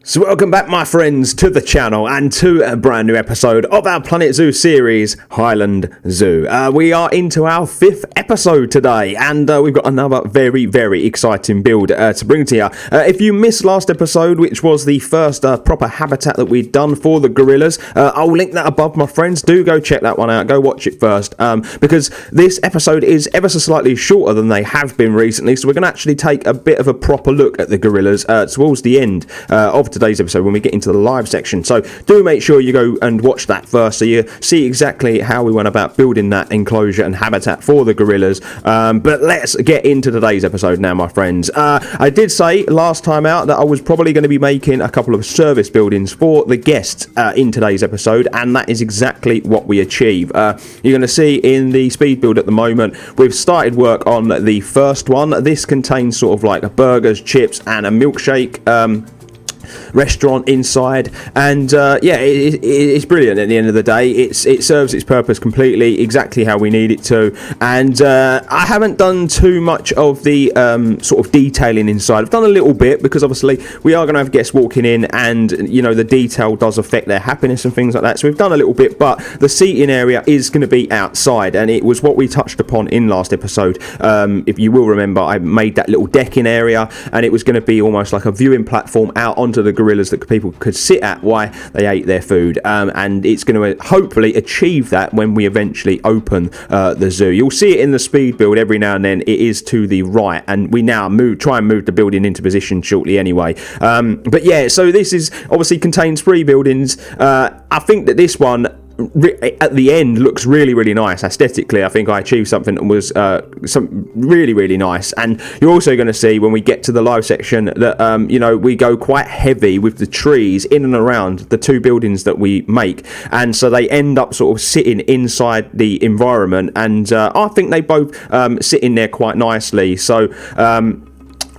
So welcome back, my friends, to the channel and to a brand new episode of our Planet Zoo series, Hyland Zoo. We are into our 5th episode today, and we've got another very, very exciting build to bring to you. If you missed last episode, which was the first proper habitat that we'd done for the gorillas, I'll link that above, my friends. Do go check that one out. Go watch it first, because this episode is ever so slightly shorter than they have been recently, so we're going to actually take a bit of a proper look at the gorillas towards the end of today's episode when we get into the live section. So do make sure you go and watch that first so you see exactly how we went about building that enclosure and habitat for the gorillas. But let's get into today's episode now, my friends. I did say last time out that I was probably going to be making a couple of service buildings for the guests in today's episode, and that is exactly what we achieve. You're going to see in the speed build at the moment, we've started work on the first one. This contains sort of like burgers, chips and a milkshake restaurant inside, and it's brilliant. At the end of the day, it serves its purpose completely, exactly how we need it to. And I haven't done too much of the sort of detailing inside. I've done a little bit because obviously we are going to have guests walking in, and you know the detail does affect their happiness and things like that. So we've done a little bit, but the seating area is going to be outside, and it was what we touched upon in last episode. If you will remember, I made that little decking area, and it was going to be almost like a viewing platform out onto the gorillas that people could sit at while they ate their food, and it's going to hopefully achieve that when we eventually open the zoo. You'll see it in the speed build every now and then. It is to the right, and we now try and move the building into position shortly anyway. But yeah, so this is obviously contains 3 buildings. I think that this one at the end looks really, really nice aesthetically. I think I achieved something that was some really, really nice. And you're also going to see when we get to the live section that you know, we go quite heavy with the trees in and around the 2 buildings that we make, and so they end up sort of sitting inside the environment, and I think they both sit in there quite nicely. So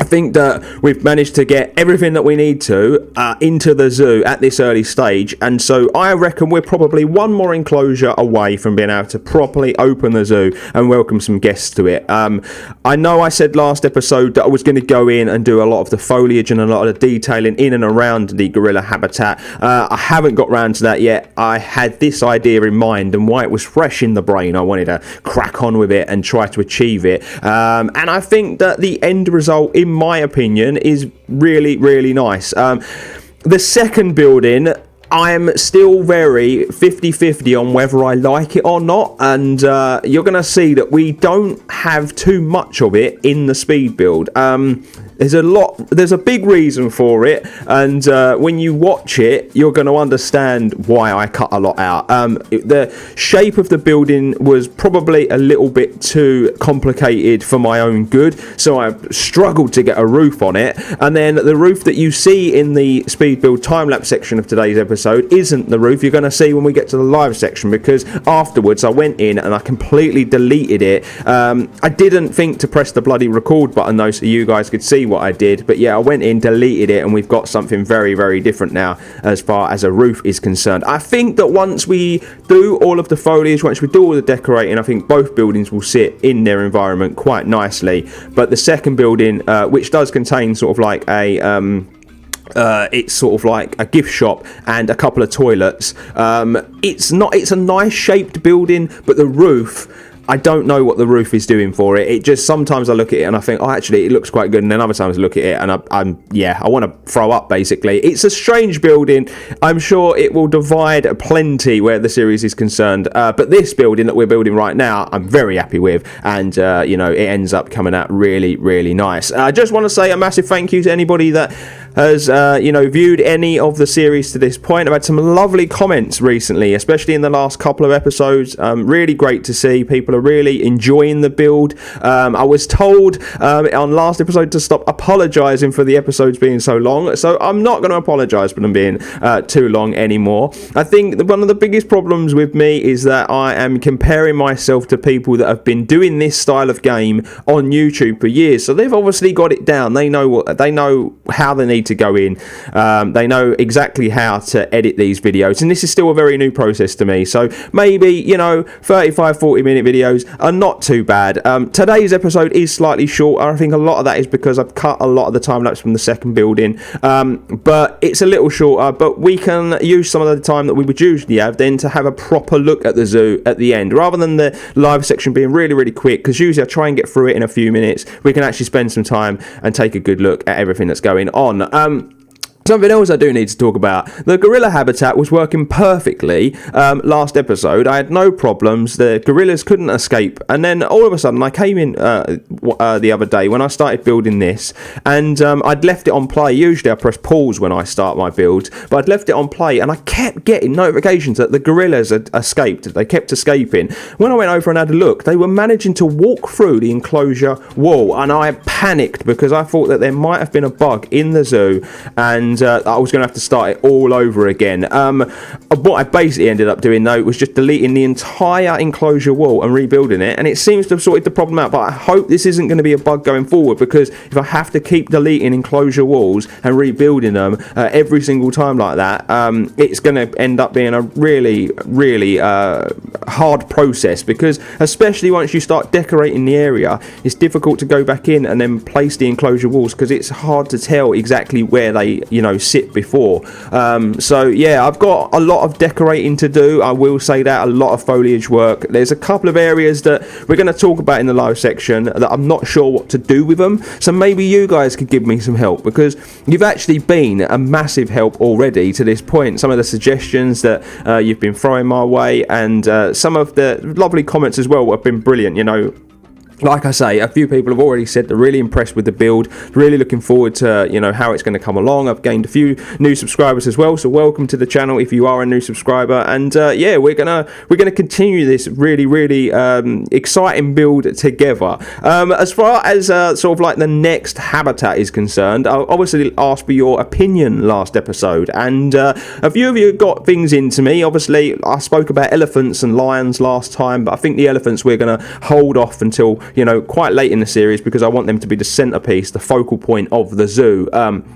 I think that we've managed to get everything that we need to into the zoo at this early stage, and so I reckon we're probably one more enclosure away from being able to properly open the zoo and welcome some guests to it. I know I said last episode that I was going to go in and do a lot of the foliage and a lot of the detailing in and around the gorilla habitat. I haven't got round to that yet. I had this idea in mind, and while it was fresh in the brain, I wanted to crack on with it and try to achieve it. And I think that the end result, in my opinion, is really, really nice. The second building, I'm still very 50-50 on whether I like it or not, and you're going to see that we don't have too much of it in the speed build. There's a big reason for it, and when you watch it, you're going to understand why I cut a lot out. The shape of the building was probably a little bit too complicated for my own good, so I struggled to get a roof on it, and then the roof that you see in the speed build time-lapse section of today's episode isn't the roof you're going to see when we get to the live section, because afterwards I went in and I completely deleted it. I didn't think to press the bloody record button though, so you guys could see what I did, but yeah, I went in, deleted it, and we've got something very, very different now as far as a roof is concerned. I think that once we do all of the foliage, once we do all the decorating, I think both buildings will sit in their environment quite nicely. But the second building, which does contain sort of like a it's sort of like a gift shop and a couple of toilets, it's a nice shaped building, but the roof, I don't know what the roof is doing for it. It just, sometimes I look at it and I think, oh, actually, it looks quite good. And then other times I look at it and I want to throw up, basically. It's a strange building. I'm sure it will divide plenty where the series is concerned. But this building that we're building right now, I'm very happy with. And, you know, it ends up coming out really, really nice. I just want to say a massive thank you to anybody that has, you know, viewed any of the series to this point. I've had some lovely comments recently, especially in the last couple of episodes. Really great to see people are really enjoying the build. I was told on last episode to stop apologising for the episodes being so long, so I'm not going to apologise for them being too long anymore. I think one of the biggest problems with me is that I am comparing myself to people that have been doing this style of game on YouTube for years, so they've obviously got it down. They know how they need to go in. They know exactly how to edit these videos, and this is still a very new process to me. So maybe 35-40 minute videos are not too bad. Today's episode is slightly shorter. I think a lot of that is because I've cut a lot of the time lapse from the second building, but it's a little shorter. But we can use some of the time that we would usually have then to have a proper look at the zoo at the end, rather than the live section being really quick, because usually I try and get through it in a few minutes. We can actually spend some time and take a good look at everything that's going on. Something else I do need to talk about. The gorilla habitat was working perfectly last episode. I had no problems. The gorillas couldn't escape. And then all of a sudden I came in the other day when I started building this, and I'd left it on play. Usually I press pause when I start my builds, but I'd left it on play, and I kept getting notifications that the gorillas had escaped. They kept escaping. When I went over and had a look, they were managing to walk through the enclosure wall, and I panicked because I thought that there might have been a bug in the zoo, and I was going to have to start it all over again. What I basically ended up doing, though, was just deleting the entire enclosure wall and rebuilding it, and it seems to have sorted the problem out. But I hope this isn't going to be a bug going forward, because if I have to keep deleting enclosure walls and rebuilding them every single time like that, it's going to end up being a really hard process, because especially once you start decorating the area, it's difficult to go back in and then place the enclosure walls, because it's hard to tell exactly where they sit before. So yeah, I've got a lot of decorating to do. I will say that, a lot of foliage work. There's a couple of areas that we're going to talk about in the live section that I'm not sure what to do with them, so maybe you guys could give me some help, because you've actually been a massive help already to this point. Some of the suggestions that you've been throwing my way, and some of the lovely comments as well have been brilliant. Like I say, a few people have already said they're really impressed with the build, really looking forward to how it's going to come along. I've gained a few new subscribers as well, so welcome to the channel if you are a new subscriber. And yeah, we're gonna continue this really exciting build together. As far as sort of like the next habitat is concerned, I obviously asked for your opinion last episode, and a few of you got things into me. Obviously, I spoke about elephants and lions last time, but I think the elephants we're gonna hold off until quite late in the series, because I want them to be the centerpiece, the focal point of the zoo,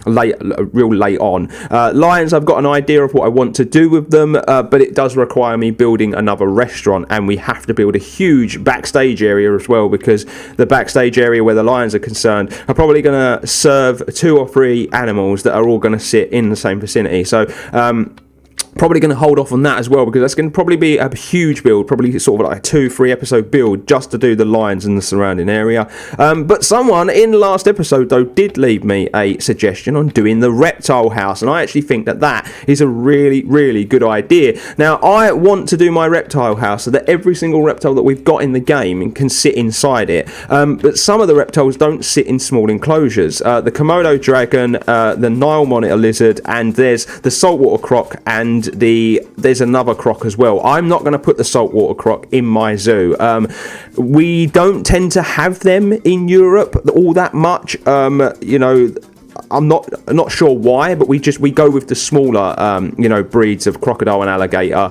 real late on. Lions, I've got an idea of what I want to do with them, but it does require me building another restaurant, and we have to build a huge backstage area as well, because the backstage area where the lions are concerned are probably going to serve 2 or 3 animals that are all going to sit in the same vicinity. So probably going to hold off on that as well, because that's going to probably be a huge build, probably sort of like a 2-3 episode build just to do the lions in the surrounding area. But someone in the last episode though did leave me a suggestion on doing the reptile house, and I actually think that is a really good idea. Now I want to do my reptile house so that every single reptile that we've got in the game can sit inside it, but some of the reptiles don't sit in small enclosures. The Komodo dragon, the Nile monitor lizard, and there's the saltwater croc, and there's another croc as well. I'm not going to put the saltwater croc in my zoo. We don't tend to have them in Europe all that much. I'm not sure why, but we go with the smaller breeds of crocodile and alligator.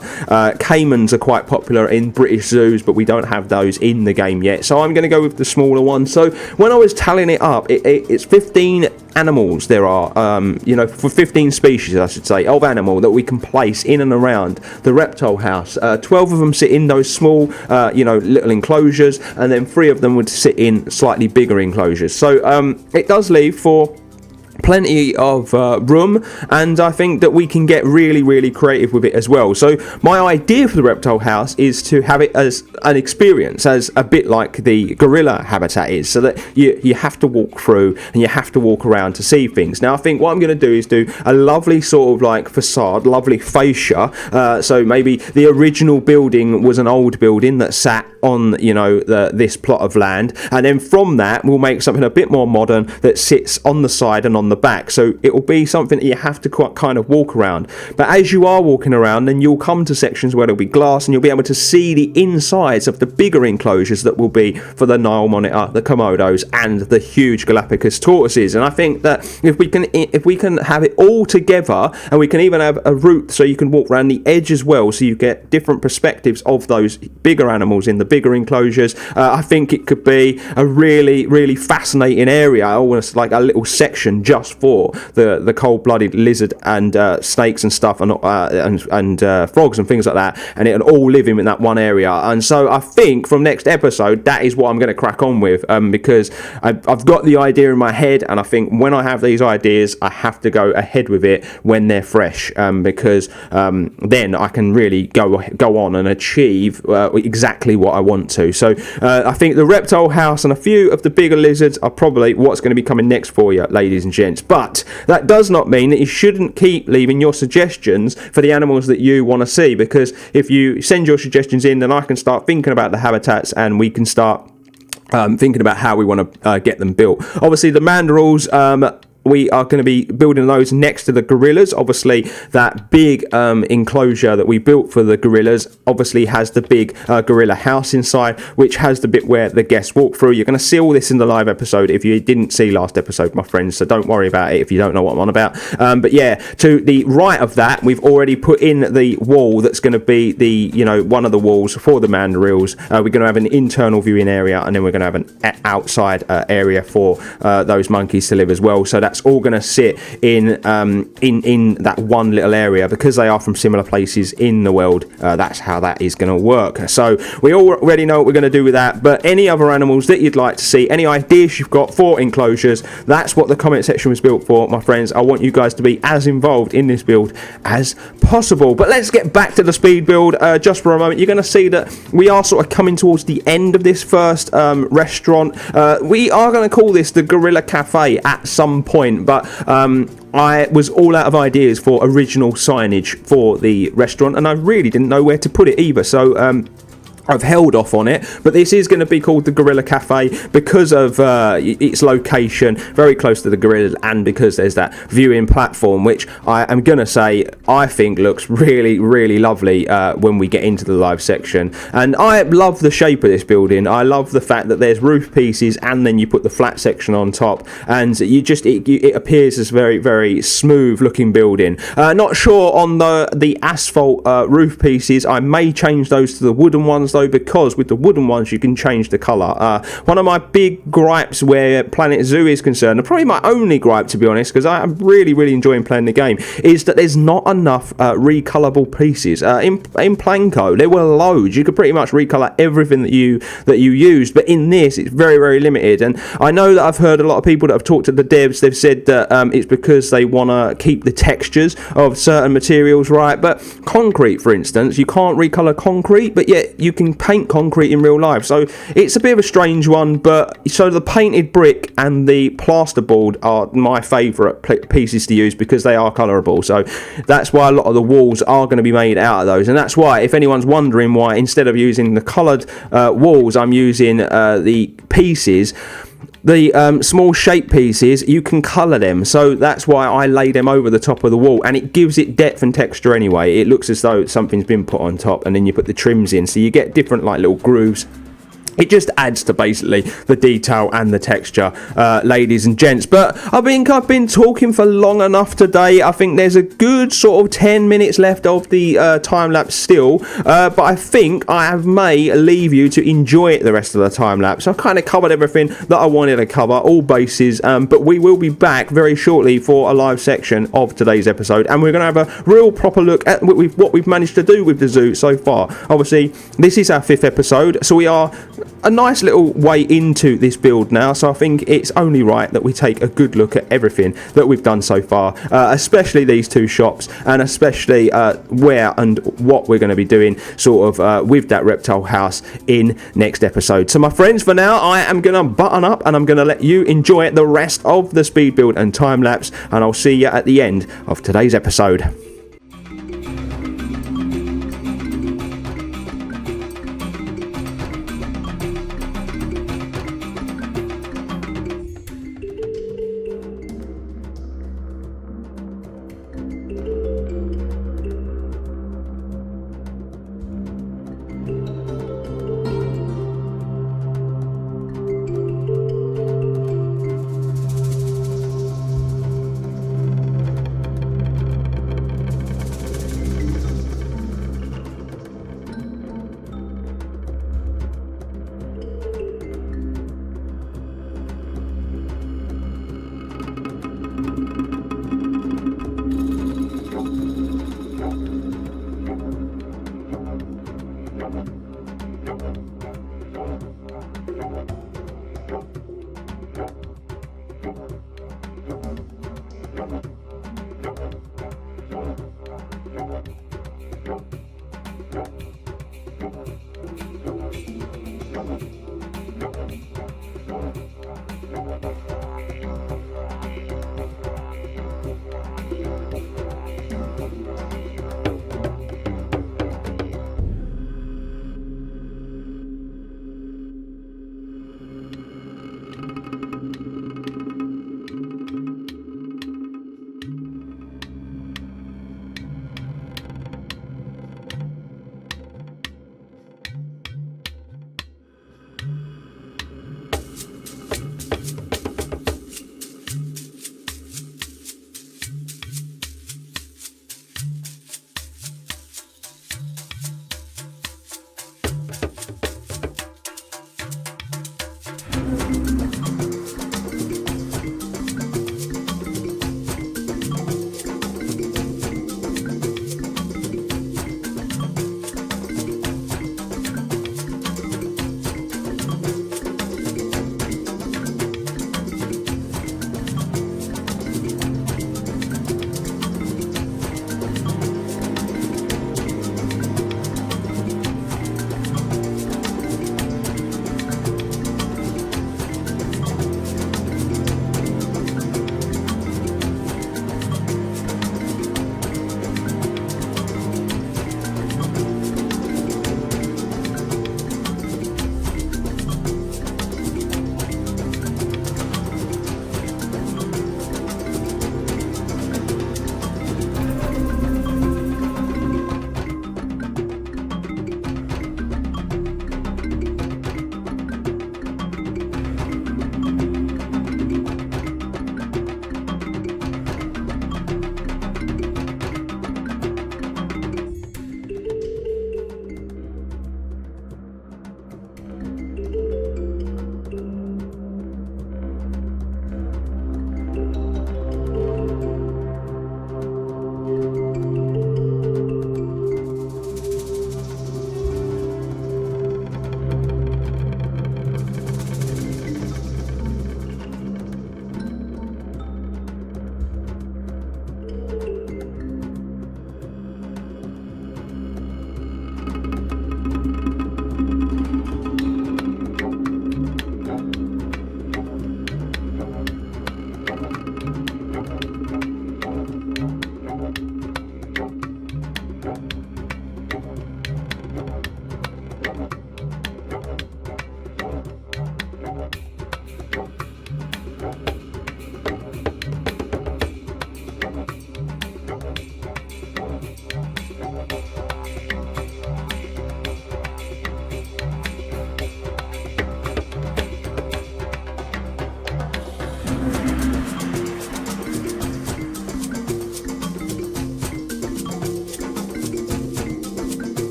Caimans are quite popular in British zoos, but we don't have those in the game yet, so I'm going to go with the smaller one. So when I was tallying it up, it's 15 animals there are, for 15 species I should say of animal that we can place in and around the reptile house. 12 of them sit in those small little enclosures, and then 3 of them would sit in slightly bigger enclosures. So it does leave for plenty of room, and I think that we can get really creative with it as well. So my idea for the reptile house is to have it as an experience, as a bit like the gorilla habitat is, so that you have to walk through and you have to walk around to see things. Now I think what I'm going to do is do a lovely sort of like facade, lovely fascia, so maybe the original building was an old building that sat on this plot of land, and then from that we'll make something a bit more modern that sits on the side and on the back, so it will be something that you have to kind of walk around. But as you are walking around, then you'll come to sections where there'll be glass, and you'll be able to see the insides of the bigger enclosures that will be for the Nile monitor, the Komodos, and the huge Galapagos tortoises. And I think that if we can have it all together, and we can even have a route so you can walk around the edge as well, so you get different perspectives of those bigger animals in the bigger enclosures, I think it could be a really fascinating area, almost like a little section just just for the cold-blooded lizard and snakes and stuff and frogs and things like that, and it'll all live in that one area. And so I think from next episode, that is what I'm going to crack on with, because I've got the idea in my head, and I think when I have these ideas, I have to go ahead with it when they're fresh, because then I can really go on and achieve exactly what I want to. So I think the Reptile House and a few of the bigger lizards are probably what's going to be coming next for you, ladies and gents. But that does not mean that you shouldn't keep leaving your suggestions for the animals that you want to see, because if you send your suggestions in, then I can start thinking about the habitats, and we can start thinking about how we want to get them built. Obviously, the mandrills, we are going to be building those next to the gorillas. Obviously, that big enclosure that we built for the gorillas obviously has the big gorilla house inside, which has the bit where the guests walk through. You're going to see all this in the live episode if you didn't see last episode, my friends, so don't worry about it if you don't know what I'm on about. But yeah, to the right of that, we've already put in the wall that's going to be the, one of the walls for the mandrills. We're going to have an internal viewing area, and then we're going to have an outside area for those monkeys to live as well. So that's all going to sit in that one little area, because they are from similar places in the world. That's how that is going to work. So we already know what we're going to do with that. But any other animals that you'd like to see, any ideas you've got for enclosures, that's what the comment section was built for, my friends. I want you guys to be as involved in this build as possible. But let's get back to the speed build just for a moment. You're going to see that we are sort of coming towards the end of this first restaurant. We are going to call this the Gorilla Cafe at some point, but I was all out of ideas for original signage for the restaurant, and I really didn't know where to put it either. So I've held off on it, but this is going to be called the Gorilla Cafe because of its location, very close to the gorillas, and because there's that viewing platform, which I am going to say I think looks really, really lovely when we get into the live section. And I love the shape of this building. I love the fact that there's roof pieces, and then you put the flat section on top, and it appears as very, very smooth looking building. Not sure on the asphalt roof pieces. I may change those to the wooden ones, though, because with the wooden ones you can change the colour. One of my big gripes where Planet Zoo is concerned, and probably my only gripe, to be honest, because I'm really, really enjoying playing the game, is that there's not enough recolourable pieces. In Planco there were loads. You could pretty much recolour everything that you used, but in this it's very, very limited. And I know that I've heard a lot of people that have talked to the devs, they've said that it's because they want to keep the textures of certain materials right. But concrete, for instance, you can't recolour concrete, but yet you can paint concrete in real life. So it's a bit of a strange one. But so the painted brick and the plasterboard are my favourite pieces to use, because they are colourable. So that's why a lot of the walls are going to be made out of those, and that's why, if anyone's wondering why instead of using the coloured walls I'm using the pieces, the small shape pieces, you can colour them. So that's why I lay them over the top of the wall, and it gives it depth and texture anyway. It looks as though something's been put on top, and then you put the trims in, so you get different like little grooves. It just adds to basically the detail and the texture, ladies and gents. But I think I've been talking for long enough today. I think there's a good sort of 10 minutes left of the time lapse still, but I think I may leave you to enjoy the rest of the time lapse. I've kind of covered everything that I wanted to cover, all bases, but we will be back very shortly for a live section of today's episode, and we're going to have a real proper look at what we've managed to do with the zoo so far. Obviously, this is our 5th episode, so we are a nice little way into this build now, so I think it's only right that we take a good look at everything that we've done so far, especially these two shops, and especially where and what we're going to be doing sort of with that reptile house in next episode. So my friends, for now I am going to button up, and I'm going to let you enjoy the rest of the speed build and time lapse, and I'll see you at the end of today's episode.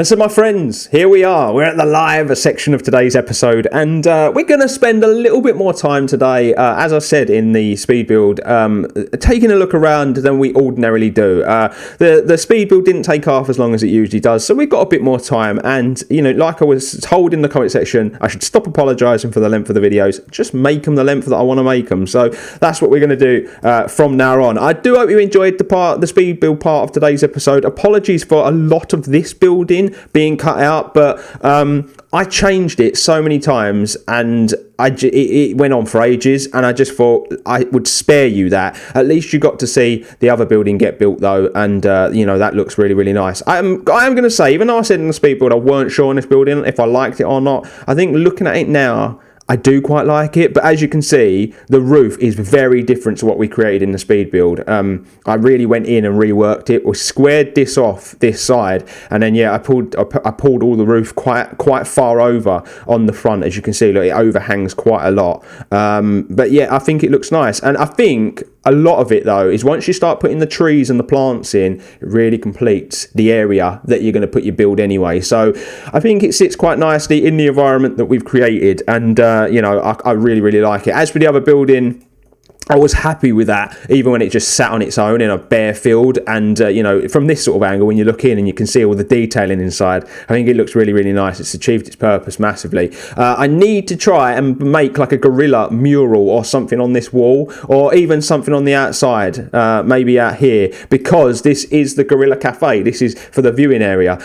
And so, my friends, here we are. We're at the live section of today's episode, and we're going to spend a little bit more time today, as I said in the speed build, taking a look around than we ordinarily do. The speed build didn't take half as long as it usually does, so we've got a bit more time. And, you know, like I was told in the comment section, I should stop apologising for the length of the videos, just make them the length that I want to make them. So that's what we're going to do from now on. I do hope you enjoyed the speed build part of today's episode. Apologies for a lot of this building being cut out, but I changed it so many times and it went on for ages, and I just thought I would spare you that. At least you got to see the other building get built though, and you know, that looks really, really nice. I am going to say, even though I said in the speed build I weren't sure on this building if I liked it or not, I think looking at it now, I do quite like it, but as you can see, the roof is very different to what we created in the speed build. I really went in and reworked it. We squared this off this side, and then I pulled all the roof quite far over on the front. As you can see, look, it overhangs quite a lot. But yeah, I think it looks nice, and I think a lot of it though is once you start putting the trees and the plants in, it really completes the area that you're going to put your build anyway. So I think it sits quite nicely in the environment that we've created, and you know, I really, really like it. As for the other building, I was happy with that, even when it just sat on its own in a bare field. And, you know, from this sort of angle, when you look in and you can see all the detailing inside, I think it looks really, really nice. It's achieved its purpose massively. I need to try and make like a gorilla mural or something on this wall, or even something on the outside, maybe out here, because this is the Gorilla Cafe. This is for the viewing area.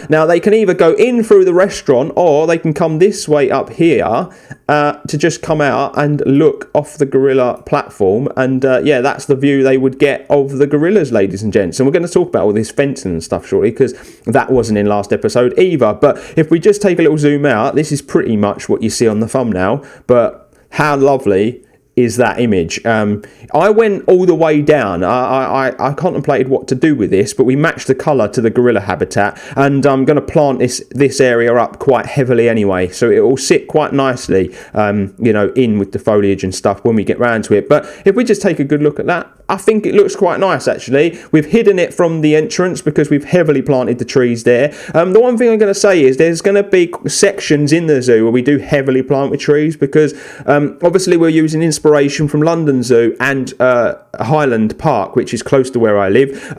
Now, they can either go in through the restaurant, or they can come this way up here to just come out and look off the gorilla platform. And yeah, that's the view they would get of the gorillas, ladies and gents. And we're going to talk about all this fencing and stuff shortly, because that wasn't in last episode either. But if we just take a little zoom out, this is pretty much what you see on the thumbnail. But how lovely is that image? I went all the way down. I contemplated what to do with this, but we matched the colour to the gorilla habitat, and I'm going to plant this area up quite heavily anyway, so it will sit quite nicely, you know, in with the foliage and stuff when we get round to it. But if we just take a good look at that, I think it looks quite nice actually. We've hidden it from the entrance because we've heavily planted the trees there. The one thing I'm going to say is there's going to be sections in the zoo where we do heavily plant with trees, because obviously we're using inspiration from London Zoo and Hyland Park, which is close to where I live.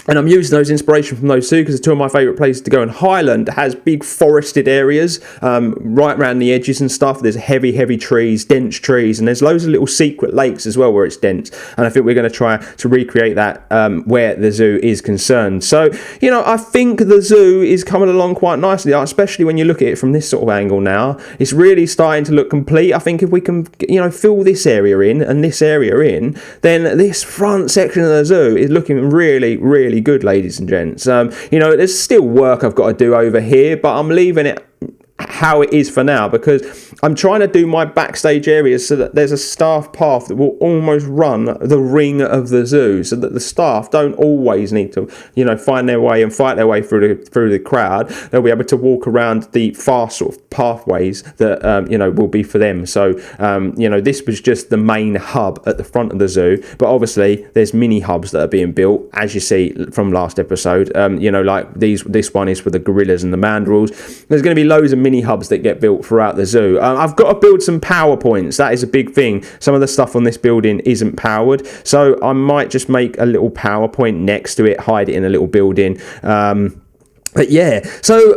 And I'm using those inspiration from those two because they're two of my favourite places to go. And Hyland has big forested areas right around the edges and stuff. There's heavy trees, dense trees, and there's loads of little secret lakes as well where it's dense. And I think we're going to try to recreate that where the zoo is concerned. So, you know, I think the zoo is coming along quite nicely, especially when you look at it from this sort of angle now. It's really starting to look complete. I think if we can, you know, fill this area in and this area in, then this front section of the zoo is looking really, really good, ladies and gents. You know, there's still work I've got to do over here, but I'm leaving it how it is for now, because I'm trying to do my backstage areas so that there's a staff path that will almost run the ring of the zoo, so that the staff don't always need to, you know, find their way and fight their way through the crowd. They'll be able to walk around the fast sort of pathways that you know, will be for them. So you know, this was just the main hub at the front of the zoo, but obviously there's mini hubs that are being built, as you see from last episode. You know, like this one is for the gorillas and the mandrills. There's going to be loads of mini hubs that get built throughout the zoo. I've got to build some power points. That is a big thing. Some of the stuff on this building isn't powered, so I might just make a little power point next to it, hide it in a little building. But yeah, so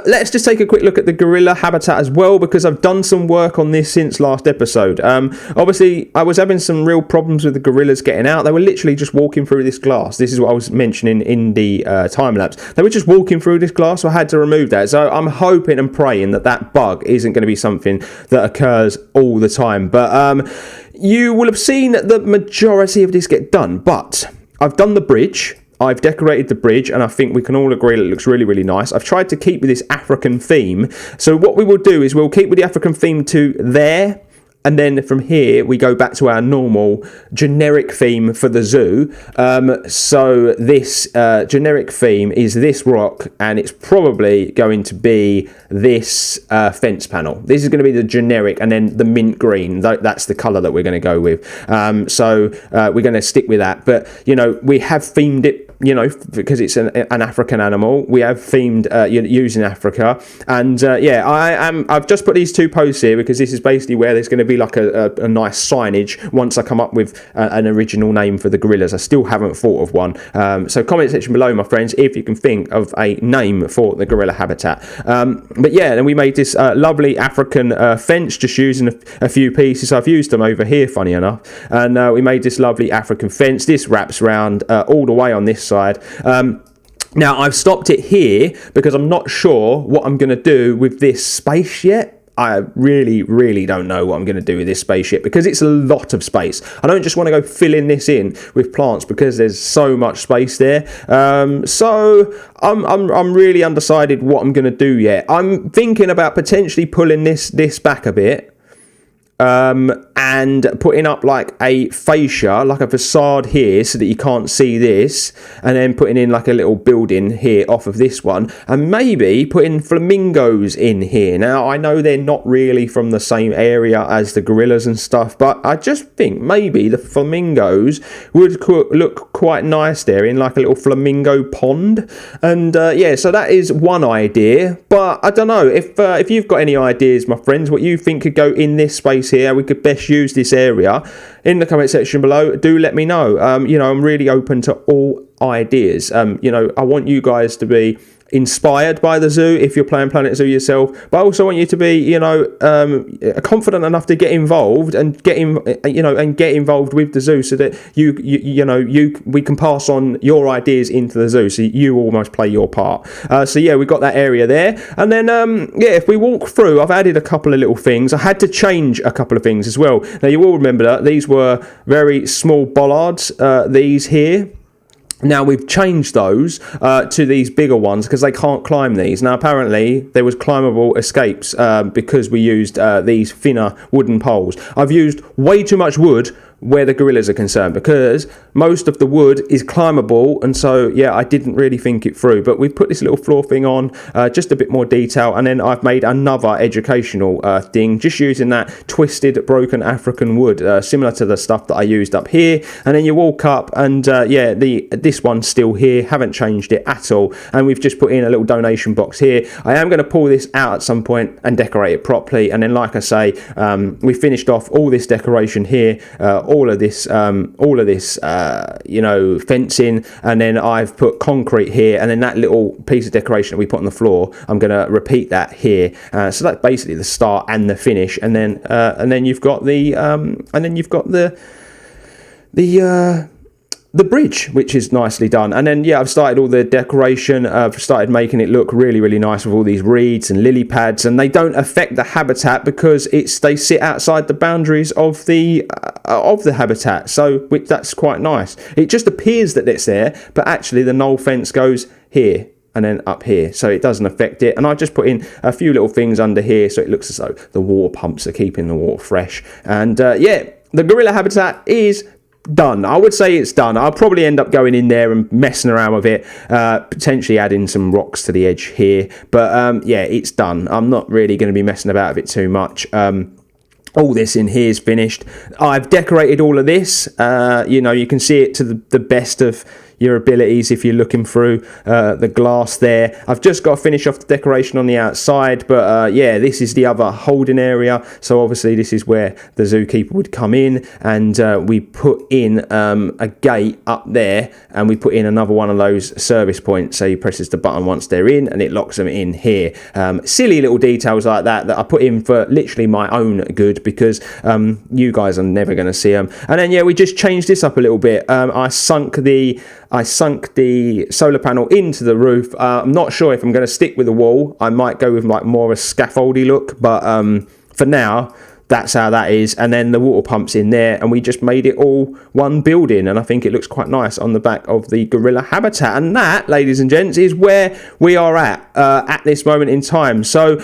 let's just take a quick look at the gorilla habitat as well, because I've done some work on this since last episode. Obviously, I was having some real problems with the gorillas getting out. They were literally just walking through this glass. This is what I was mentioning in the time-lapse. They were just walking through this glass, so I had to remove that. So I'm hoping and praying that that bug isn't going to be something that occurs all the time. But you will have seen the majority of this get done. But I've done the bridge. I've decorated the bridge, and I think we can all agree that it looks really, really nice. I've tried to keep with this African theme. So what we will do is we'll keep with the African theme to there, and then from here we go back to our normal generic theme for the zoo. So this generic theme is this rock, and it's probably going to be this fence panel. This is going to be the generic, and then the mint green. That's the colour that we're going to go with. So we're going to stick with that. But, you know, we have themed it, because it's an African animal, we have themed using Africa. And I've just put these 2 posts here because this is basically where there's going to be like a nice signage once I come up with an original name for the gorillas. I still haven't thought of one. So comment section below, my friends, if you can think of a name for the gorilla habitat. But yeah, then we made this lovely African fence just using a few pieces. I've used them over here, funny enough. And we made this lovely African fence. This wraps around all the way on this side. Now, I've stopped it here because I'm not sure what I'm going to do with this space yet. I really don't know what I'm going to do with this space yet because it's a lot of space. I don't just want to go filling this in with plants because there's so much space there. So I'm really undecided what I'm going to do yet. I'm thinking about potentially pulling this back a bit. And putting up like a fascia, like a facade here so that you can't see this, and then putting in like a little building here off of this one, and maybe putting flamingos in here. Now, I know they're not really from the same area as the gorillas and stuff, but I just think maybe the flamingos would look quite nice there in like a little flamingo pond. And so that is one idea, but I don't know if you've got any ideas, my friends, what you think could go in this space here, we could best use this area, in the comment section below. Do let me know. I'm really open to all ideas. I want you guys to be inspired by the zoo if you're playing Planet Zoo yourself, but I also want you to be confident enough to get involved and get involved with the zoo so that we can pass on your ideas into the zoo, so you almost play your part. We've got that area there, and then if we walk through, I've added a couple of little things. I had to change a couple of things as well. Now, you will remember that these were very small bollards, these here. Now, we've changed those to these bigger ones because they can't climb these. Now, apparently, there was climbable escapes because we used these thinner wooden poles. I've used way too much wood where the gorillas are concerned because most of the wood is climbable, and so I didn't really think it through, but we've put this little floor thing on, just a bit more detail, and then I've made another educational thing just using that twisted broken African wood, similar to the stuff that I used up here. And then you walk up and this one's still here, haven't changed it at all, and we've just put in a little donation box here. I am going to pull this out at some point and decorate it properly, and then like I say, we finished off all this decoration here, all of this fencing, and then I've put concrete here, and then that little piece of decoration that we put on the floor, I'm going to repeat that here. So that's basically the start and the finish, and then you've got the bridge, which is nicely done. And then I've started all the decoration. I've started making it look really nice with all these reeds and lily pads, and they don't affect the habitat because they sit outside the boundaries of the habitat, so that's quite nice. It just appears that it's there, but actually the knoll fence goes here and then up here, so it doesn't affect it. And I just put in a few little things under here so it looks as though the water pumps are keeping the water fresh. And the gorilla habitat is done. I would say it's done. I'll probably end up going in there and messing around with it, potentially adding some rocks to the edge here, but it's done. I'm not really going to be messing about with it too much. All this in here is finished. I've decorated all of this. You can see it to the best of your abilities if you're looking through the glass there. I've just got to finish off the decoration on the outside, but this is the other holding area. So obviously this is where the zookeeper would come in, and we put in a gate up there, and we put in another one of those service points. So he presses the button once they're in, and it locks them in here. Silly little details like that I put in for literally my own good, because you guys are never going to see them. And then we just changed this up a little bit. I sunk the solar panel into the roof. I'm not sure if I'm going to stick with the wall. I might go with like more of a scaffoldy look, but for now, that's how that is. And then the water pumps in there, and we just made it all one building, and I think it looks quite nice on the back of the gorilla habitat. And that, ladies and gents, is where we are at this moment in time. So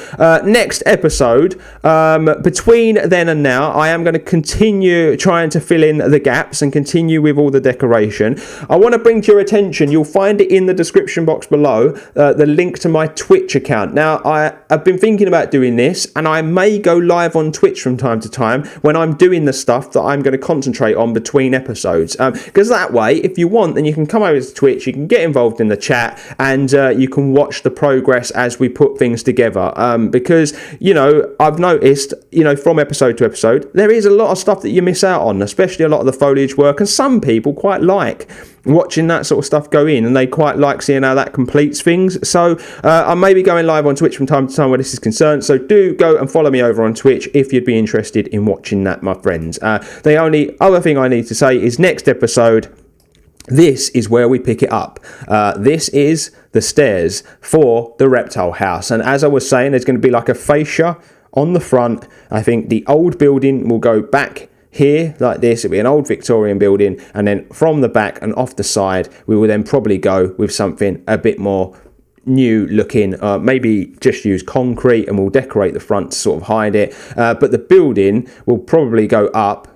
next episode, between then and now, I am going to continue trying to fill in the gaps and continue with all the decoration. I want to bring to your attention, you'll find it in the description box below, the link to my Twitch account. Now, I've been thinking about doing this, and I may go live on Twitch from from time to time when I'm doing the stuff that I'm going to concentrate on between episodes. Because that way, if you want, then you can come over to Twitch, you can get involved in the chat, and you can watch the progress as we put things together. Because, you know, I've noticed, you know, from episode to episode, there is a lot of stuff that you miss out on, especially a lot of the foliage work, and some people quite like watching that sort of stuff go in, and they quite like seeing how that completes things. So I may be going live on Twitch from time to time where this is concerned, so do go and follow me over on Twitch if you'd be interested in watching that, my friends. The only other thing I need to say is next episode, this is where we pick it up. This is the stairs for the Reptile House, and as I was saying, there's going to be like a fascia on the front. I think the old building will go back here like this. It'll be an old Victorian building, and then from the back and off the side we will then probably go with something a bit more new looking, maybe just use concrete, and we'll decorate the front to sort of hide it, but the building will probably go up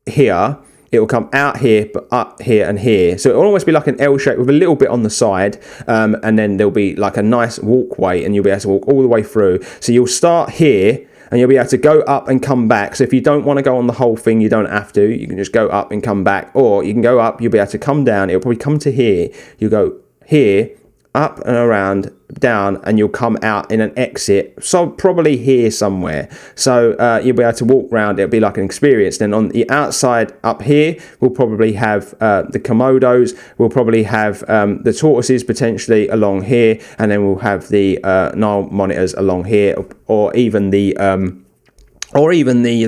here. It will come out here, but up here and here. So it will almost be like an L shape with a little bit on the side. And then there'll be like a nice walkway, and you'll be able to walk all the way through. So you'll start here, and you'll be able to go up and come back. So if you don't want to go on the whole thing, you don't have to. You can just go up and come back. Or you can go up, you'll be able to come down. It'll probably come to here. You go here, up and around, down, and you'll come out in an exit, so probably here somewhere. So you'll be able to walk around. It'll be like an experience. Then on the outside up here, we'll probably have the Komodos. We'll probably have the tortoises potentially along here, and then we'll have the Nile monitors along here, or even the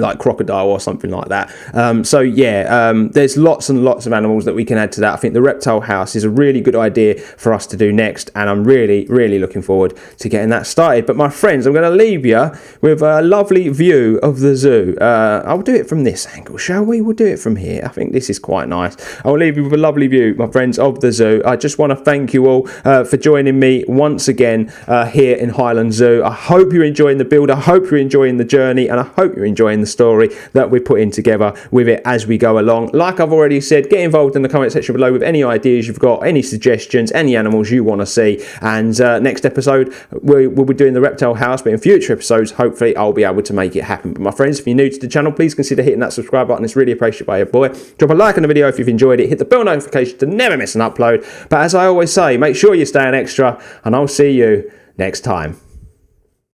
like crocodile or something like that. So yeah, there's lots and lots of animals that we can add to that. I think the Reptile House is a really good idea for us to do next, and I'm really looking forward to getting that started. But my friends, I'm going to leave you with a lovely view of the zoo. I'll do it from this angle, shall we? We'll do it from here. I think this is quite nice. I'll leave you with a lovely view, my friends, of the zoo. I just want to thank you all for joining me once again here in Hyland Zoo. I hope you're enjoying the build. I hope you're enjoying the journey, and I hope you're enjoying the story that we're putting together with it as we go along. Like I've already said, get involved in the comment section below with any ideas you've got, any suggestions, any animals you want to see. And next episode we'll be doing the Reptile House, but in future episodes hopefully I'll be able to make it happen. But my friends, if you're new to the channel, please consider hitting that subscribe button. It's really appreciated by your boy. Drop a like on the video if you've enjoyed it. Hit the bell notification to never miss an upload. But as I always say, make sure you're staying extra, and I'll see you next time.